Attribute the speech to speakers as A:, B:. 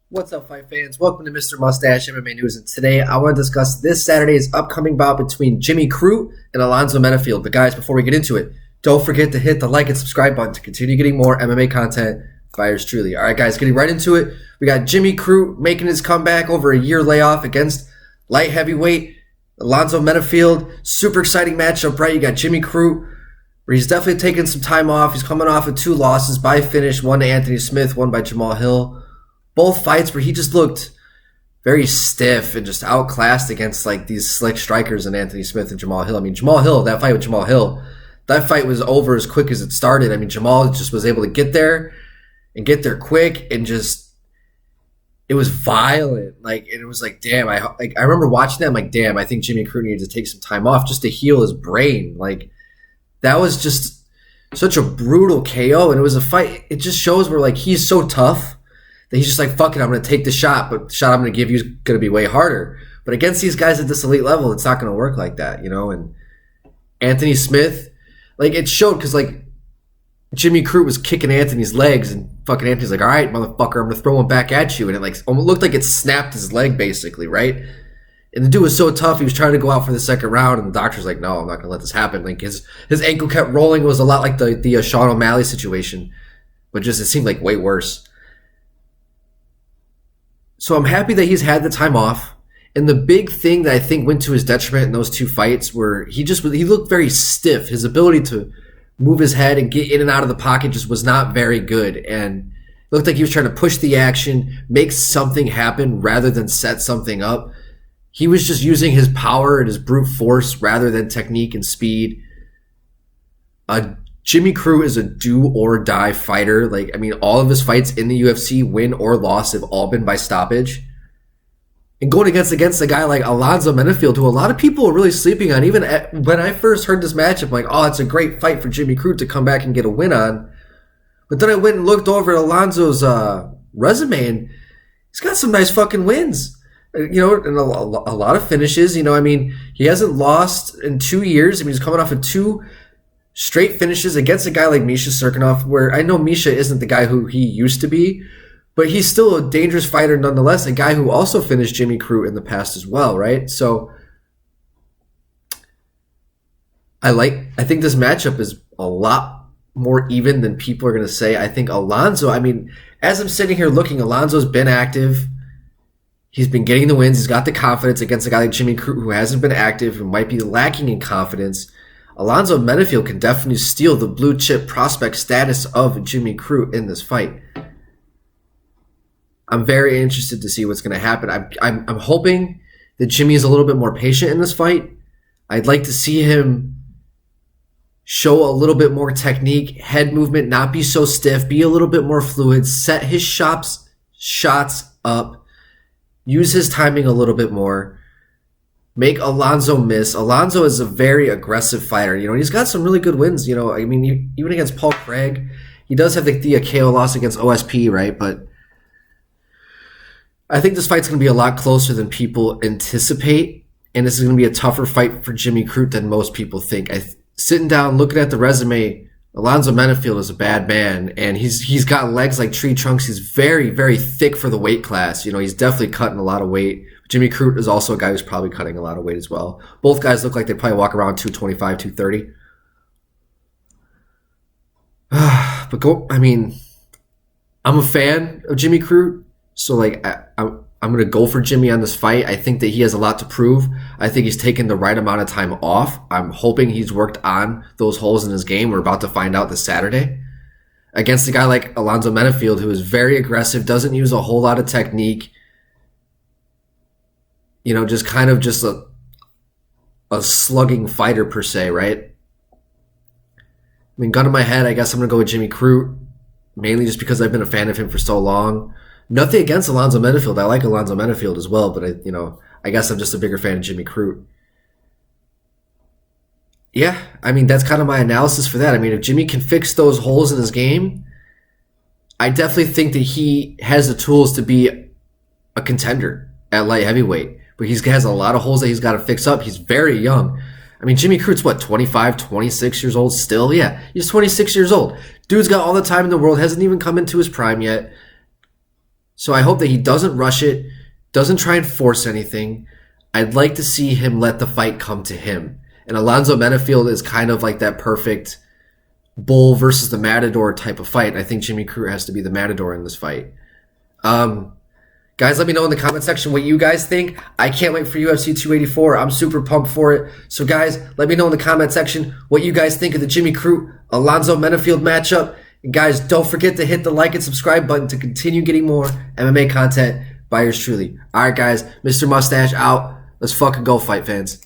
A: What's up, fight fans? Welcome to Mr. Mustache MMA News, and today I want to discuss this Saturday's upcoming bout between Jimmy Crute and Alonzo Menifield. But guys, before we get into it, don't forget to hit the like and subscribe button to continue getting more MMA content by yours truly. All right, guys, getting right into it. We got Jimmy Crute making his comeback over a year layoff against light heavyweight Alonzo Menifield. Super exciting matchup, right? You got Jimmy Crute, where he's definitely taking some time off. He's coming off of 2 losses by finish, one to Anthony Smith, one by Jamal Hill. Both fights where he just looked very stiff and just outclassed against like these slick strikers in Anthony Smith and Jamal Hill. I mean, Jamal Hill, that fight with Jamal Hill, that fight was over as quick as it started. I mean, Jamal just was able to get there and get there quick and just, it was violent. Like, and it was like, damn, I remember watching that. I'm like, damn, I think Jimmy Crute needed to take some time off just to heal his brain. Like, that was just such a brutal KO. And it was a fight. It just shows where like he's so tough that he's just like, fuck it, I'm going to take the shot, but the shot I'm going to give you is going to be way harder. But against these guys at this elite level, it's not going to work like that, you know? And Anthony Smith, like, it showed because, like, Jimmy Crute was kicking Anthony's legs, and fucking Anthony's like, all right, motherfucker, I'm going to throw one back at you. And it, like, almost looked like it snapped his leg, basically, right? And the dude was so tough, he was trying to go out for the second round, and the doctor's like, no, I'm not going to let this happen. Like, his ankle kept rolling. It was a lot like the Sean O'Malley situation, but just it seemed like way worse. So I'm happy that he's had the time off. And the big thing that I think went to his detriment in those 2 fights were he looked very stiff. His ability to move his head and get in and out of the pocket just was not very good. And it looked like he was trying to push the action, make something happen rather than set something up. He was just using his power and his brute force rather than technique and speed. Jimmy Crute is a do-or-die fighter. Like, I mean, all of his fights in the UFC, win or loss, have all been by stoppage. And going against a guy like Alonzo Menifield, who a lot of people are really sleeping on. Even when I first heard this matchup, I'm like, oh, it's a great fight for Jimmy Crute to come back and get a win on. But then I went and looked over at Alonzo's resume, and he's got some nice fucking wins. You know, and a lot of finishes. You know, I mean, he hasn't lost in 2 years. I mean, he's coming off of 2 straight finishes against a guy like Misha Cirkunov, where I know Misha isn't the guy who he used to be, but he's still a dangerous fighter nonetheless, a guy who also finished Jimmy Crute in the past as well, right? So I think this matchup is a lot more even than people are going to say. I think Alonzo, I mean, as I'm sitting here looking, Alonzo's been active. He's been getting the wins. He's got the confidence against a guy like Jimmy Crute who hasn't been active, who might be lacking in confidence. Alonzo Menifield can definitely steal the blue chip prospect status of Jimmy Crute in this fight. I'm very interested to see what's going to happen. I'm hoping that Jimmy is a little bit more patient in this fight. I'd like to see him show a little bit more technique, head movement, not be so stiff, be a little bit more fluid, set his shots up, use his timing a little bit more. Make Alonzo miss. Alonzo is a very aggressive fighter. You know, he's got some really good wins. You know, I mean, even against Paul Craig, he does have the KO loss against OSP, right? But I think this fight's going to be a lot closer than people anticipate, and this is going to be a tougher fight for Jimmy Crute than most people think. Sitting down, looking at the resume, Alonzo Menifield is a bad man, and he's got legs like tree trunks. He's very, very thick for the weight class. You know, he's definitely cutting a lot of weight. Jimmy Crute is also a guy who's probably cutting a lot of weight as well. Both guys look like they probably walk around 225, 230. I mean, I'm a fan of Jimmy Crute, so like I'm going to go for Jimmy on this fight. I think that he has a lot to prove. I think he's taken the right amount of time off. I'm hoping he's worked on those holes in his game. We're about to find out this Saturday. Against a guy like Alonzo Menifield, who is very aggressive, doesn't use a whole lot of technique. You know, just kind of just a slugging fighter per se, right? I mean, gun to my head, I guess I'm going to go with Jimmy Crute, mainly just because I've been a fan of him for so long. Nothing against Alonzo Menifield. I like Alonzo Menifield as well, but I guess I'm just a bigger fan of Jimmy Crute. Yeah, I mean, that's kind of my analysis for that. I mean, if Jimmy can fix those holes in his game, I definitely think that he has the tools to be a contender at light heavyweight. But he has a lot of holes that he's got to fix up. He's very young. I mean, Jimmy Crute's what, 25, 26 years old still? Yeah, he's 26 years old. Dude's got all the time in the world, hasn't even come into his prime yet. So I hope that he doesn't rush it, doesn't try and force anything. I'd like to see him let the fight come to him. And Alonzo Menifield is kind of like that perfect bull versus the matador type of fight. I think Jimmy Crute has to be the matador in this fight. Guys, let me know in the comment section what you guys think. I can't wait for UFC 284. I'm super pumped for it. So guys, let me know in the comment section what you guys think of the Jimmy Crute Alonzo Menifield matchup. And guys, don't forget to hit the like and subscribe button to continue getting more MMA content by yours truly. All right, guys, Mr. Mustache out. Let's fucking go, fight fans.